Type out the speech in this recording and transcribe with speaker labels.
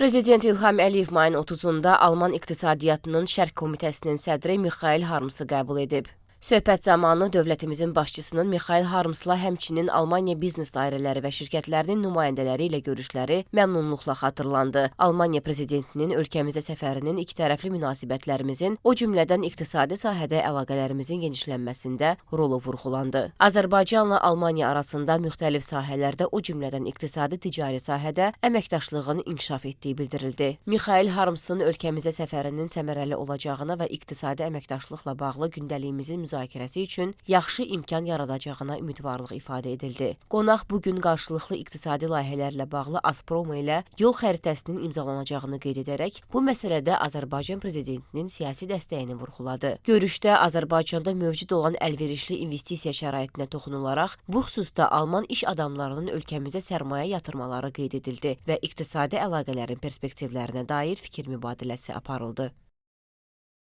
Speaker 1: Prezident İlham Əliyev mayın 30-da Alman İqtisadiyyatının Şərq Komitəsinin sədri Mixail Harmsı qəbul edib. Söhbət zamanı dövlətimizin başçısının Mixail Harmsla həmçinin Almaniya biznes dairələri və şirkətlərinin nümayəndələri ilə görüşləri məmnunluqla xatırlandı. Almaniya prezidentinin ölkəmizə səfərinin ikitərəfli münasibətlərimizin, o cümlədən iqtisadi sahədə əlaqələrimizin genişlənməsində rolu vurğulandı. Azərbaycanla Almaniya arasında müxtəlif sahələrdə, o cümlədən iqtisadi ticari sahədə əməkdaşlığın inkişaf etdiyi bildirildi. Mixail Harmsın ölkəmizə səfərinin səmərəli olacağına və iqtisadi əməkdaşlıqla bağlı gündəliyimizin müzakirəsi üçün yaxşı imkan yaradacağına ümidvarlıq ifadə edildi. Qonaq bugün qarşılıqlı iqtisadi layihələrlə bağlı Azpromo ilə yol xəritəsinin imzalanacağını qeyd edərək, bu məsələdə Azərbaycan prezidentinin siyasi dəstəyini vurğuladı. Görüşdə Azərbaycanda mövcud olan əlverişli investisiya şəraitinə toxunularaq, bu xüsusda Alman iş adamlarının ölkəmizə sərmayə yatırmaları qeyd edildi və iqtisadi əlaqələrin perspektivlərinə dair fikir mübadiləsi aparıldı.